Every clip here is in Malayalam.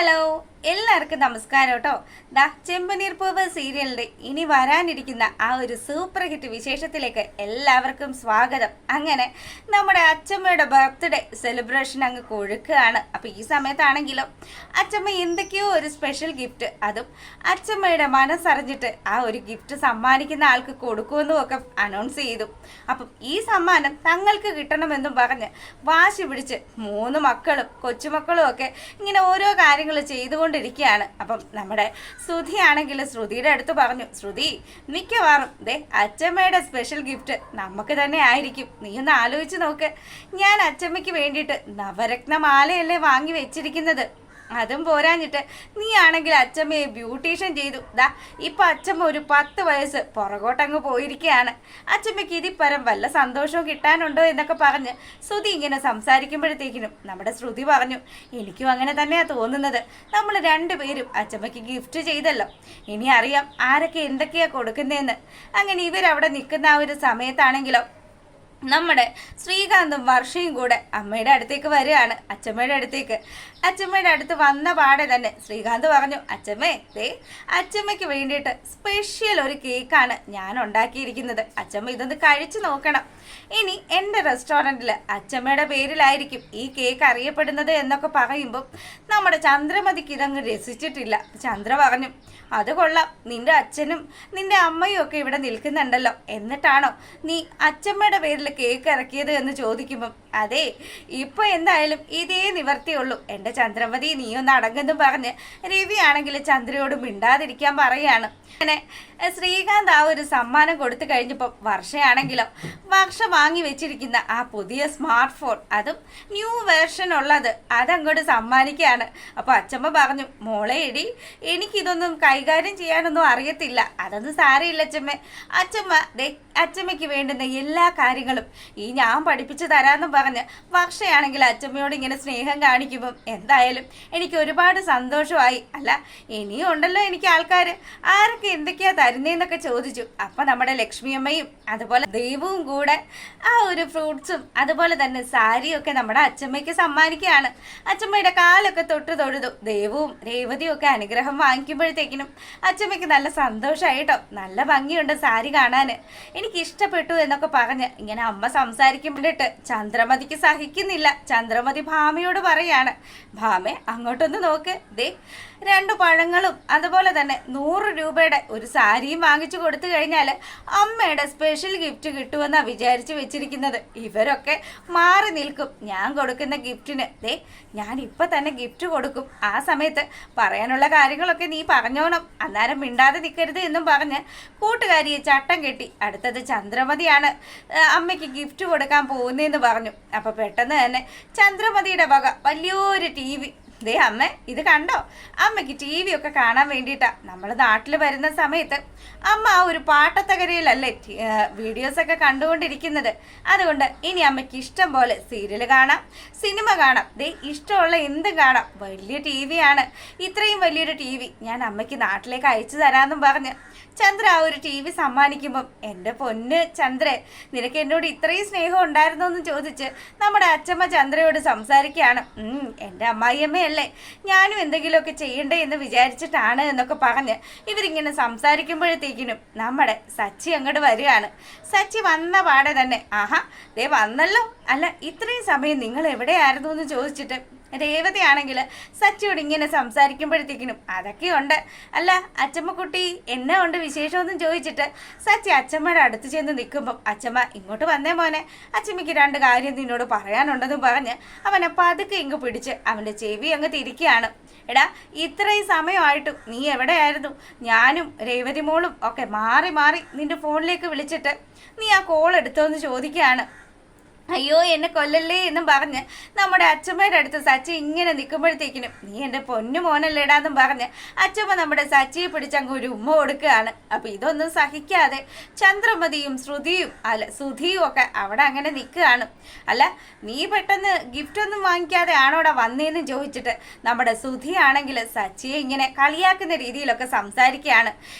ഹലോ, എല്ലാവർക്കും നമസ്കാരം കേട്ടോ. ചെമ്പനീർ പൂവ് സീരിയലിൻ്റെ ഇനി വരാനിരിക്കുന്ന ആ ഒരു സൂപ്പർ ഹിറ്റ് വിശേഷത്തിലേക്ക് എല്ലാവർക്കും സ്വാഗതം. അങ്ങനെ നമ്മുടെ അച്ചമ്മയുടെ ബർത്ത്ഡേ സെലിബ്രേഷൻ അങ്ങ് കൊഴുക്കുകയാണ്. അപ്പോൾ ഈ സമയത്താണെങ്കിലോ അച്ചമ്മ എന്തൊക്കെയോ ഒരു സ്പെഷ്യൽ ഗിഫ്റ്റ്, അതും അച്ചമ്മയുടെ മനസ്സറിഞ്ഞിട്ട് ആ ഒരു ഗിഫ്റ്റ് സമ്മാനിക്കുന്ന ആൾക്ക് കൊടുക്കുമെന്നും ഒക്കെ അനൗൺസ് ചെയ്തു. അപ്പം ഈ സമ്മാനം തങ്ങൾക്ക് കിട്ടണമെന്നും പറഞ്ഞ് വാശി പിടിച്ച് 3 മക്കളും കൊച്ചുമക്കളും ഒക്കെ ഇങ്ങനെ ഓരോ കാര്യങ്ങൾ ചെയ്തുകൊണ്ടിരിക്കുകയാണ്. അപ്പം നമ്മുടെ ശ്രുതി ആണെങ്കിൽ ശ്രുതിയുടെ അടുത്ത് പറഞ്ഞു, ശ്രുതി മിക്കവാറും അച്ചമ്മയുടെ സ്പെഷ്യൽ ഗിഫ്റ്റ് നമുക്ക് തന്നെ ആയിരിക്കും. നീ ഒന്ന് ആലോചിച്ച് നോക്ക്. ഞാൻ അച്ചമ്മയ്ക്ക് വേണ്ടിയിട്ട് നവരത്നമാലയല്ലേ വാങ്ങി വെച്ചിരിക്കുന്നത്. അതും പോരാഞ്ഞിട്ട് നീ ആണെങ്കിൽ അച്ചമ്മയെ ബ്യൂട്ടീഷ്യൻ ചെയ്തു. ഇപ്പൊ അച്ചമ്മ ഒരു 10 വയസ്സ് പുറകോട്ടങ്ങ് പോയിരിക്കുകയാണ്. അച്ചമ്മയ്ക്ക് ഇതിപ്പരം വല്ല സന്തോഷവും കിട്ടാനുണ്ടോ എന്നൊക്കെ പറഞ്ഞ് ശ്രുതി ഇങ്ങനെ സംസാരിക്കുമ്പോഴത്തേക്കിനും നമ്മുടെ ശ്രുതി പറഞ്ഞു, എനിക്കും അങ്ങനെ തന്നെയാ തോന്നുന്നത്. നമ്മൾ 2 പേരും അച്ചമ്മയ്ക്ക് ഗിഫ്റ്റ് ചെയ്തല്ലോ, ഇനി അറിയാം ആരൊക്കെ എന്തൊക്കെയാ കൊടുക്കുന്നതെന്ന്. അങ്ങനെ ഇവരവിടെ നിൽക്കുന്ന ആ ഒരു സമയത്താണെങ്കിലോ നമ്മുടെ ശ്രീകാന്തും വർഷയും കൂടെ അമ്മയുടെ അടുത്തേക്ക് വരികയാണ്, അച്ചമ്മയുടെ അടുത്തേക്ക്. അച്ചമ്മയുടെ അടുത്ത് വന്ന പാടെ തന്നെ ശ്രീകാന്ത് പറഞ്ഞു, അച്ചമ്മേ അച്ചമ്മയ്ക്ക് വേണ്ടിയിട്ട് സ്പെഷ്യൽ ഒരു കേക്കാണ് ഞാൻ ഉണ്ടാക്കിയിരിക്കുന്നത്. അച്ചമ്മ ഇതൊന്ന് കഴിച്ചു നോക്കണം. ഇനി എൻ്റെ റെസ്റ്റോറൻറ്റിൽ അച്ചമ്മയുടെ പേരിലായിരിക്കും ഈ കേക്ക് അറിയപ്പെടുന്നത് എന്നൊക്കെ പറയുമ്പം നമ്മുടെ ചന്ദ്രമതിക്ക് ഇതങ്ങ് രസിച്ചിട്ടില്ല. ചന്ദ്ര പറഞ്ഞു, അത് കൊള്ളാം, നിന്റെ അച്ഛനും നിന്റെ അമ്മയും ഒക്കെ ഇവിടെ നിൽക്കുന്നുണ്ടല്ലോ, എന്നിട്ടാണോ നീ അച്ചമ്മയുടെ പേരിൽ കേക്ക് ഇറക്കിയത് എന്ന് ചോദിക്കുമ്പം, അതെ ഇപ്പൊ എന്തായാലും ഇതേ നിവർത്തിയുള്ളൂ എൻ്റെ ചന്ദ്രമതി, നീ ഒന്ന് അടങ്ങെന്ന് പറഞ്ഞ് രവി ആണെങ്കിൽ ചന്ദ്രയോട് മിണ്ടാതിരിക്കാൻ പറയാണ്. അങ്ങനെ ശ്രീകാന്ത് ആ ഒരു സമ്മാനം കൊടുത്തു കഴിഞ്ഞപ്പോൾ വർഷയാണെങ്കിലോ വർഷ വാങ്ങി വെച്ചിരിക്കുന്ന ആ പുതിയ സ്മാർട്ട് ഫോൺ, അതും ന്യൂ വേർഷൻ ഉള്ളത്, അതങ്ങോട്ട് സമ്മാനിക്കുകയാണ്. അപ്പോൾ അച്ചമ്മ പറഞ്ഞു, മോളെ എടി എനിക്കിതൊന്നും കൈകാര്യം ചെയ്യാനൊന്നും അറിയത്തില്ല. അതൊന്നും സാരമില്ല അച്ചമ്മ. അച്ചമ്മയ്ക്ക് വേണ്ടുന്ന എല്ലാ കാര്യങ്ങളും ഈ ഞാൻ പഠിപ്പിച്ചു തരാമെന്നും പറഞ്ഞ് വർഷയാണെങ്കിൽ അച്ചമ്മയോട് ഇങ്ങനെ സ്നേഹം കാണിക്കുമ്പം എന്തായാലും എനിക്ക് ഒരുപാട് സന്തോഷമായി. അല്ല ഇനിയും ഉണ്ടല്ലോ എനിക്ക് ആൾക്കാർ, ആരൊക്കെ എന്തൊക്കെയാ തരുന്നതെന്നൊക്കെ ചോദിച്ചു. അപ്പം നമ്മുടെ ലക്ഷ്മിയമ്മയും അതുപോലെ ദൈവവും കൂടെ ആ ഒരു ഫ്രൂട്ട്സും അതുപോലെ തന്നെ സാരിയും ഒക്കെ നമ്മുടെ അച്ചമ്മയ്ക്ക് സമ്മാനിക്കുകയാണ്. അച്ചമ്മയുടെ കാലൊക്കെ തൊഴുതു ദൈവവും രേവതിയും ഒക്കെ അനുഗ്രഹം വാങ്ങിക്കുമ്പോഴത്തേക്കിനും അച്ചമ്മയ്ക്ക് നല്ല സന്തോഷമായിട്ടോ. നല്ല ഭംഗിയുണ്ട് സാരി കാണാൻ, എനിക്ക് ഇഷ്ടപ്പെട്ടു എന്നൊക്കെ പറഞ്ഞ് ഇങ്ങനെ അമ്മ സംസാരിക്കുമ്പോഴിട്ട് ചന്ദ്രമതിക്ക് സഹിക്കുന്നില്ല. ചന്ദ്രമതി ഭാമയോട് പറയാണ്, ഭാമേ അങ്ങോട്ടൊന്ന് നോക്ക്, 2 പഴങ്ങളും അതുപോലെ തന്നെ 100 രൂപയുടെ ഒരു സാരിയും വാങ്ങിച്ചു കൊടുത്തു കഴിഞ്ഞാൽ അമ്മയുടെ സ്പെഷ്യൽ ഗിഫ്റ്റ് കിട്ടുമെന്നാണ് വിചാരിച്ചു വെച്ചിരിക്കുന്നത്. ഇവരൊക്കെ മാറി നിൽക്കും. ഞാൻ കൊടുക്കുന്ന ഗിഫ്റ്റിന് ഞാൻ ഇപ്പം തന്നെ ഗിഫ്റ്റ് കൊടുക്കും. ആ സമയത്ത് പറയാനുള്ള കാര്യങ്ങളൊക്കെ നീ പറഞ്ഞോണം, അന്നേരം മിണ്ടാതെ നിൽക്കരുത് എന്നും പറഞ്ഞ് കൂട്ടുകാരിയെ ചട്ടം കെട്ടി. അടുത്തത് ചന്ദ്രമതിയാണ് അമ്മയ്ക്ക് ഗിഫ്റ്റ് കൊടുക്കാൻ പോകുന്നതെന്ന് പറഞ്ഞു. അപ്പോൾ പെട്ടെന്ന് തന്നെ ചന്ദ്രമതിയുടെ വക വലിയൊരു TV. അമ്മ ഇത് കണ്ടോ, അമ്മയ്ക്ക് TV ഒക്കെ കാണാൻ വേണ്ടിയിട്ടാണ് നമ്മൾ നാട്ടിൽ വരുന്ന സമയത്ത് അമ്മ ആ ഒരു പാട്ടത്തകരയിലല്ലേ വീഡിയോസൊക്കെ കണ്ടുകൊണ്ടിരിക്കുന്നത്. അതുകൊണ്ട് ഇനി അമ്മയ്ക്ക് ഇഷ്ടം പോലെ സീരിയൽ കാണാം, സിനിമ കാണാം, ഇഷ്ടമുള്ള എന്തും കാണാം. വലിയ TV ആണ്. ഇത്രയും വലിയൊരു TV ഞാൻ അമ്മയ്ക്ക് നാട്ടിലേക്ക് അയച്ചു തരാമെന്നും പറഞ്ഞ് ചന്ദ്ര ആ ഒരു TV സമ്മാനിക്കുമ്പം, എൻ്റെ പൊന്ന് ചന്ദ്രേ നിനക്ക് എന്നോട് ഇത്രയും സ്നേഹം ഉണ്ടായിരുന്നോ എന്ന് ചോദിച്ച് നമ്മുടെ അച്ചമ്മ ചന്ദ്രയോട് സംസാരിക്കുകയാണ്. എൻ്റെ അമ്മായിയമ്മയല്ലേ, ഞാനും എന്തെങ്കിലുമൊക്കെ ചെയ്യണ്ടേ എന്ന് വിചാരിച്ചിട്ടാണ് എന്നൊക്കെ പറഞ്ഞ് ഇവരിങ്ങനെ സംസാരിക്കുമ്പോഴത്തേക്കിനും നമ്മുടെ സച്ചി അങ്ങോട്ട് വരികയാണ്. സച്ചി വന്ന പാടെ തന്നെ, ആഹാ വന്നല്ലോ, അല്ല ഇത്രയും സമയം നിങ്ങൾ എവിടെയായിരുന്നു എന്ന് ചോദിച്ചിട്ട് രേവതിയാണെങ്കിൽ സച്ചിയോട് ഇങ്ങനെ സംസാരിക്കുമ്പോഴത്തേക്കിനും അതൊക്കെയുണ്ട്, അല്ല അച്ചമ്മക്കുട്ടി എന്നെ ഉണ്ട് വിശേഷമൊന്നും ചോദിച്ചിട്ട് സച്ചി അച്ചമ്മയുടെ അടുത്ത് ചെന്ന് നിൽക്കുമ്പം, അച്ചമ്മ ഇങ്ങോട്ട് വന്നേ മോനെ, അച്ചമ്മയ്ക്ക് 2 കാര്യം നിന്നോട് പറയാനുണ്ടെന്ന് പറഞ്ഞ് അവനെ പതുക്കെ ഇങ്ങ് പിടിച്ച് അവൻ്റെ ചെവി അങ്ങ് തിരിക്കുകയാണ്. എടാ ഇത്രയും സമയമായിട്ടും നീ എവിടെയായിരുന്നു? ഞാനും രേവതി മോളും ഒക്കെ മാറി മാറി നിന്റെ ഫോണിലേക്ക് വിളിച്ചിട്ട് നീ ആ കോൾ എടുത്തോന്ന് ചോദിക്കുകയാണ്. അയ്യോ എന്നെ കൊല്ലല്ലേ എന്നും പറഞ്ഞ് നമ്മുടെ അച്ചമ്മയുടെ അടുത്ത് സച്ചി ഇങ്ങനെ നിൽക്കുമ്പോഴത്തേക്കിനും, നീ എൻ്റെ പൊന്നു മോനല്ലേടാന്നും പറഞ്ഞ് അച്ചമ്മ നമ്മുടെ സച്ചിയെ പിടിച്ചങ്ങ് ഒരു ഉമ്മ കൊടുക്കുകയാണ്. അപ്പോൾ ഇതൊന്നും സഹിക്കാതെ ചന്ദ്രമതിയും സുധിയും ഒക്കെ അവിടെ അങ്ങനെ നിൽക്കുകയാണ്. അല്ല നീ പെട്ടെന്ന് ഗിഫ്റ്റ് ഒന്നും വാങ്ങിക്കാതെ ആണോടെ വന്നേന്ന് ചോദിച്ചിട്ട് നമ്മുടെ സുധി ആണെങ്കിൽ സച്ചിയെ ഇങ്ങനെ കളിയാക്കുന്ന രീതിയിലൊക്കെ സംസാരിക്കുകയാണ്.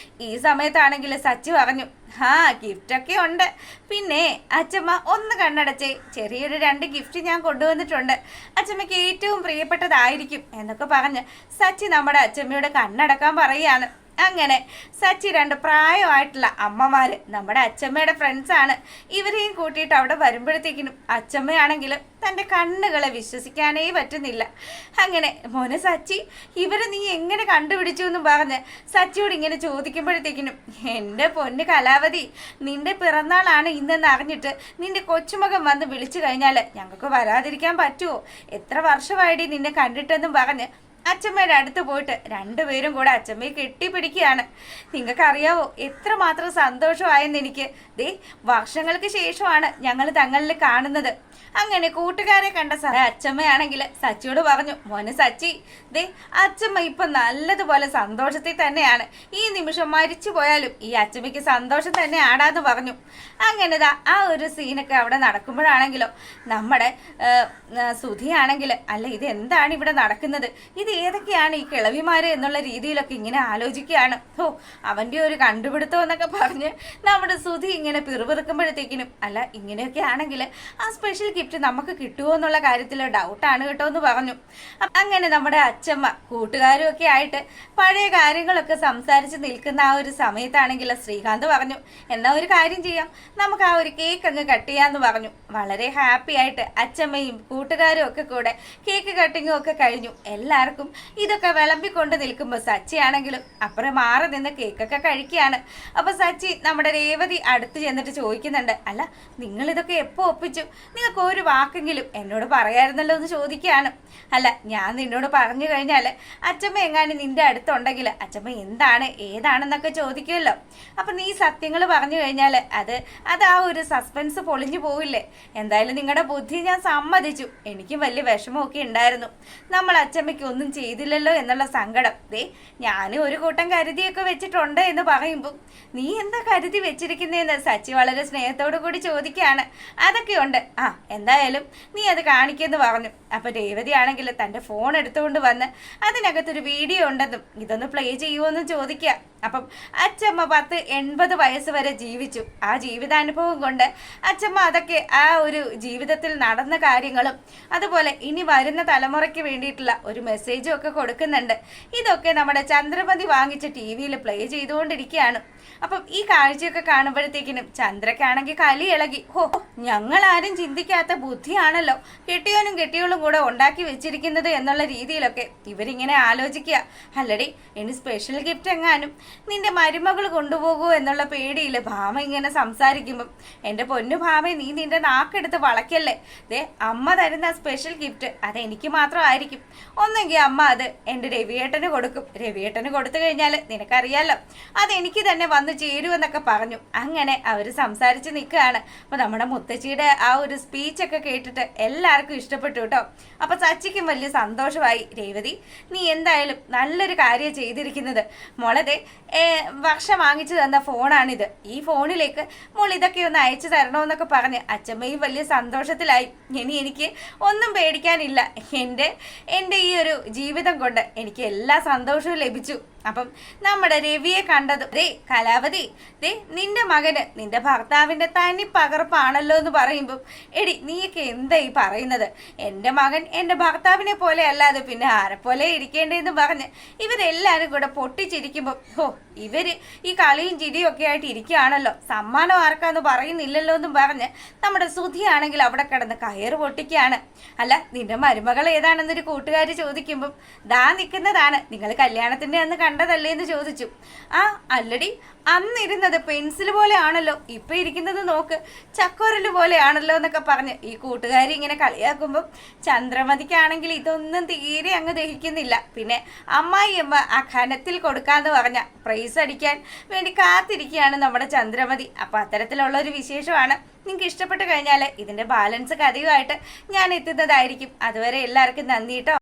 ഈ സമയത്താണെങ്കിൽ സച്ചി പറഞ്ഞു, ഗിഫ്റ്റൊക്കെ ഉണ്ട്, പിന്നെ അച്ചമ്മ ഒന്ന് കണ്ണടച്ചേ, ചെറിയൊരു 2 ഗിഫ്റ്റ് ഞാൻ കൊണ്ടുവന്നിട്ടുണ്ട്, അച്ചമ്മയ്ക്ക് ഏറ്റവും പ്രിയപ്പെട്ടതായിരിക്കും എന്നൊക്കെ പറഞ്ഞ് സച്ചി നമ്മുടെ അച്ചമ്മയോട് കണ്ണടക്കാൻ പറയുകയാണ്. അങ്ങനെ സച്ചി 2 പ്രായമായിട്ടുള്ള അമ്മമാര് നമ്മുടെ അച്ചമ്മയുടെ ഫ്രണ്ട്സാണ്. ഇവരെയും കൂട്ടിയിട്ട് അവിടെ വരുമ്പോഴത്തേക്കിനും അച്ചമ്മയാണെങ്കിലും തൻ്റെ കണ്ണുകളെ വിശ്വസിക്കാനേ പറ്റുന്നില്ല. അങ്ങനെ മോനെ സച്ചി, ഇവരെ നീ എങ്ങനെ കണ്ടുപിടിച്ചു എന്നും പറഞ്ഞ് സച്ചിയോട് ഇങ്ങനെ ചോദിക്കുമ്പോഴത്തേക്കിനും, എൻ്റെ പൊന്ന് കലാവതി, നിന്റെ പിറന്നാളാണ് ഇന്നെന്ന് അറിഞ്ഞിട്ട് നിന്റെ കൊച്ചുമകൻ വന്ന് വിളിച്ചു കഴിഞ്ഞാൽ ഞങ്ങൾക്ക് വരാതിരിക്കാൻ പറ്റുമോ? എത്ര വർഷമായിടി നിന്നെ കണ്ടിട്ടെന്നും പറഞ്ഞ് അച്ചമ്മയുടെ അടുത്ത് പോയിട്ട് 2 പേരും കൂടെ അച്ചമ്മയെ കെട്ടിപ്പിടിക്കുകയാണ്. നിങ്ങൾക്കറിയാവോ എത്രമാത്രം സന്തോഷമായെന്ന് എനിക്ക്. ദേ വർഷങ്ങൾക്ക് ശേഷമാണ് ഞങ്ങൾ തങ്ങളിൽ കാണുന്നത്. അങ്ങനെ കൂട്ടുകാരെ കണ്ട അച്ചമ്മയാണെങ്കിൽ സച്ചിയോട് പറഞ്ഞു, മോനെ സച്ചി, ദേ അച്ചമ്മ ഇപ്പൊ നല്ലതുപോലെ സന്തോഷത്തിൽ തന്നെയാണ്. ഈ നിമിഷം മരിച്ചു പോയാലും ഈ അച്ചമ്മയ്ക്ക് സന്തോഷം തന്നെ ആടാന്ന് പറഞ്ഞു. അങ്ങനെതാ ആ ഒരു സീനൊക്കെ അവിടെ നടക്കുമ്പോഴാണെങ്കിലോ നമ്മുടെ സുധിയാണെങ്കിൽ, അല്ല ഇത് എന്താണ് ഇവിടെ നടക്കുന്നത്, ഇത് ഏതൊക്കെയാണ് ഈ കിളവിമാര് എന്നുള്ള രീതിയിലൊക്കെ ഇങ്ങനെ ആലോചിക്കുകയാണ്. ഓ അവൻ്റെ ഒരു കണ്ടുപിടുത്തം എന്നൊക്കെ പറഞ്ഞ് നമ്മുടെ സുധി ഇങ്ങനെ പിറുപിറുക്കുമ്പോഴത്തേക്കിനും, അല്ല ഇങ്ങനെയൊക്കെ ആണെങ്കിൽ ആ സ്പെഷ്യൽ ഗിഫ്റ്റ് നമുക്ക് കിട്ടുമോ എന്നുള്ള കാര്യത്തിൽ ഡൗട്ടാണ് കേട്ടോ എന്ന് പറഞ്ഞു. അങ്ങനെ നമ്മുടെ അച്ചമ്മ കൂട്ടുകാരും ഒക്കെ ആയിട്ട് പഴയ കാര്യങ്ങളൊക്കെ സംസാരിച്ച് നിൽക്കുന്ന ആ ഒരു സമയത്താണെങ്കിൽ ശ്രീകാന്ത് പറഞ്ഞു, എന്നാ ഒരു കാര്യം ചെയ്യാം, നമുക്ക് ആ ഒരു കേക്ക് അങ്ങ് കട്ട് ചെയ്യാന്ന് പറഞ്ഞു. വളരെ ഹാപ്പി ആയിട്ട് അച്ചമ്മയും കൂട്ടുകാരും ഒക്കെ കൂടെ കേക്ക് കട്ടിങ്ങും ഒക്കെ കഴിഞ്ഞു. എല്ലാവർക്കും ഇതൊക്കെ വിളമ്പിക്കൊണ്ട് നിൽക്കുമ്പോൾ സച്ചി ആണെങ്കിലും അപ്പുറം മാറി നിന്ന് കേക്കൊക്കെ കഴിക്കുകയാണ്. അപ്പൊ സച്ചി നമ്മുടെ രേവതി അടുത്ത് ചെന്നിട്ട് ചോദിക്കുന്നുണ്ട്, അല്ല നിങ്ങൾ ഇതൊക്കെ എപ്പോ ഒപ്പിച്ചു, നിങ്ങൾക്ക് ഒരു വാക്കെങ്കിലും എന്നോട് പറയായിരുന്നല്ലോ എന്ന് ചോദിക്കുകയാണ്. അല്ല ഞാൻ നിന്നോട് പറഞ്ഞു കഴിഞ്ഞാൽ അച്ചമ്മ എങ്ങാനും നിന്റെ അടുത്തുണ്ടെങ്കിൽ അച്ചമ്മ എന്താണ് ഏതാണെന്നൊക്കെ ചോദിക്കുമല്ലോ. അപ്പൊ നീ സത്യങ്ങൾ പറഞ്ഞു കഴിഞ്ഞാൽ അത് ആ ഒരു സസ്പെൻസ് പൊളിഞ്ഞു പോവില്ലേ. എന്തായാലും നിങ്ങളുടെ ബുദ്ധി ഞാൻ സമ്മതിച്ചു. എനിക്കും വലിയ വിഷമമൊക്കെ ഉണ്ടായിരുന്നു, നമ്മൾ അച്ചമ്മയ്ക്ക് ഒന്നും ചെയ്തില്ലല്ലോ എന്നുള്ള സങ്കടം. ദേ ഞാനും ഒരു കൂട്ടം കരുതിയൊക്കെ വെച്ചിട്ടുണ്ട് എന്ന് പറയുമ്പോൾ, നീ എന്താ കരുതി വെച്ചിരിക്കുന്നതെന്ന് സച്ചി വളരെ സ്നേഹത്തോടു കൂടി ചോദിക്കുകയാണ്. അതൊക്കെയുണ്ട്, ആ എന്തായാലും നീ അത് കാണിക്കുമെന്ന് പറഞ്ഞു. അപ്പൊ രേവതി ആണെങ്കിൽ തൻ്റെ ഫോൺ എടുത്തുകൊണ്ട് വന്ന് അതിനകത്തൊരു വീഡിയോ ഉണ്ടെന്നും ഇതൊന്ന് പ്ലേ ചെയ്യുമോയെന്നും ചോദിക്കുക. അപ്പം അച്ചമ്മ 80 വയസ്സ് വരെ ജീവിച്ചു. ആ ജീവിതാനുഭവം കൊണ്ട് അച്ചമ്മ അതൊക്കെ ആ ഒരു ജീവിതത്തിൽ നടന്ന കാര്യങ്ങളും അതുപോലെ ഇനി വരുന്ന തലമുറയ്ക്ക് വേണ്ടിയിട്ടുള്ള ഒരു മെസ്സേജും ഒക്കെ കൊടുക്കുന്നുണ്ട്. ഇതൊക്കെ നമ്മുടെ ചന്ദ്രമതി വാങ്ങിച്ച TV-യിൽ പ്ലേ ചെയ്തുകൊണ്ടിരിക്കുകയാണ്. അപ്പം ഈ കാഴ്ചയൊക്കെ കാണുമ്പോഴത്തേക്കിനും ചന്ദ്രക്കാണെങ്കിൽ കലി ഇളകി. ഹോ, ഞങ്ങൾ ആരും ചിന്തിക്കാത്ത ബുദ്ധിയാണല്ലോ കെട്ടിയോനും കെട്ടിയോളും കൂടെ ഉണ്ടാക്കി വെച്ചിരിക്കുന്നത് എന്നുള്ള രീതിയിലൊക്കെ ഇവരിങ്ങനെ ആലോചിക്കുക. അല്ലടി ഇനി സ്പെഷ്യൽ ഗിഫ്റ്റ് എങ്ങാനും നിന്റെ മരുമകൾ കൊണ്ടുപോകൂ എന്നുള്ള പേടിയിൽ ഭാമ ഇങ്ങനെ സംസാരിക്കുമ്പം, എൻ്റെ പൊന്നു ഭാമ, നീ നിന്റെ നാക്കെടുത്ത് വളയ്ക്കല്ലേ. ദേ അമ്മ തരുന്ന സ്പെഷ്യൽ ഗിഫ്റ്റ് അതെനിക്ക് മാത്രമായിരിക്കും. ഒന്നെങ്കിൽ അമ്മ അത് എൻ്റെ രവിയേട്ടന് കൊടുക്കും, രവിയേട്ടന് കൊടുത്തു കഴിഞ്ഞാൽ നിനക്കറിയാലോ അതെനിക്ക് തന്നെ വന്ന് ചേരുമെന്നൊക്കെ പറഞ്ഞു. അങ്ങനെ അവർ സംസാരിച്ച് നിൽക്കുകയാണ്. അപ്പോൾ നമ്മുടെ മുത്തശ്ശിയുടെ ആ ഒരു സ്പീച്ചൊക്കെ കേട്ടിട്ട് എല്ലാവർക്കും ഇഷ്ടപ്പെട്ടു കേട്ടോ. അപ്പോൾ സച്ചിക്കും വലിയ സന്തോഷമായി. രേവതി, നീ എന്തായാലും നല്ലൊരു കാര്യം ചെയ്തിരിക്കുന്നത്. മോളതെ വർഷം വാങ്ങിച്ചു തന്ന ഫോണാണിത്. ഈ ഫോണിലേക്ക് മോൾ ഇതൊക്കെ ഒന്ന് അയച്ചു തരണമെന്നൊക്കെ പറഞ്ഞ് അച്ചമ്മയും വലിയ സന്തോഷത്തിലായി. ഇനി എനിക്ക് ഒന്നും പേടിക്കാനില്ല. എൻ്റെ ഈ ഒരു ജീവിതം കൊണ്ട് എനിക്ക് എല്ലാ സന്തോഷവും ലഭിച്ചു. അപ്പം നമ്മുടെ രവിയെ കണ്ടത്, ദേ കലാവതി, ദേ നിന്റെ മകന് നിന്റെ ഭർത്താവിൻ്റെ തനി പകർപ്പാണല്ലോ എന്ന് പറയുമ്പം, എടി നീയൊക്കെ എന്താ ഈ പറയുന്നത്, എൻ്റെ മകൻ എൻ്റെ ഭർത്താവിനെ പോലെ അല്ലാതെ പിന്നെ ആരെപ്പോലെ ഇരിക്കേണ്ടതെന്ന് പറഞ്ഞ് ഇവരെല്ലാവരും കൂടെ പൊട്ടിച്ചിരിക്കുമ്പം, ഓ ഇവര് ഈ കളിയും ചിരിയും ഒക്കെ ആയിട്ട് ഇരിക്കുകയാണല്ലോ, സമ്മാനം ആർക്കാന്ന് പറയുന്നില്ലല്ലോ എന്നും പറഞ്ഞ് നമ്മുടെ സുധിയാണെങ്കിൽ അവിടെ കിടന്ന് കയറ് പൊട്ടിക്കുകയാണ്. അല്ല നിന്റെ മരുമകൾ ഏതാണെന്നൊരു കൂട്ടുകാർ ചോദിക്കുമ്പം, ദാ നിൽക്കുന്നതാണ്, നിങ്ങൾ കല്യാണത്തിൻ്റെ അന്ന് കണ്ടതല്ലേ എന്ന് ചോദിച്ചു. ആ അല്ലടി, അന്നിരുന്നത് പെൻസിൽ പോലെ ആണല്ലോ, ഇപ്പൊ ഇരിക്കുന്നത് നോക്ക് ചക്കോരല് പോലെയാണല്ലോ എന്നൊക്കെ പറഞ്ഞ് ഈ കൂട്ടുകാരി ഇങ്ങനെ കളിയാക്കുമ്പം ചന്ദ്രമതിക്കാണെങ്കിൽ ഇതൊന്നും തീരെ അങ്ങ് ദഹിക്കുന്നില്ല. പിന്നെ അമ്മായിയമ്മ ആ ഖനത്തിൽ കൊടുക്കാന്ന് പറഞ്ഞ പ്രൈസ് അടിക്കാൻ വേണ്ടി കാത്തിരിക്കുകയാണ് നമ്മുടെ ചന്ദ്രമതി. അപ്പൊ അത്തരത്തിലുള്ള ഒരു വിശേഷമാണ്. നിങ്ങൾക്ക് ഇഷ്ടപ്പെട്ട് കഴിഞ്ഞാൽ ഇതിന്റെ ബാലൻസ് കഥയുമായിട്ട് ഞാൻ എത്തുന്നതായിരിക്കും. അതുവരെ എല്ലാവർക്കും നന്ദി കേട്ടോ.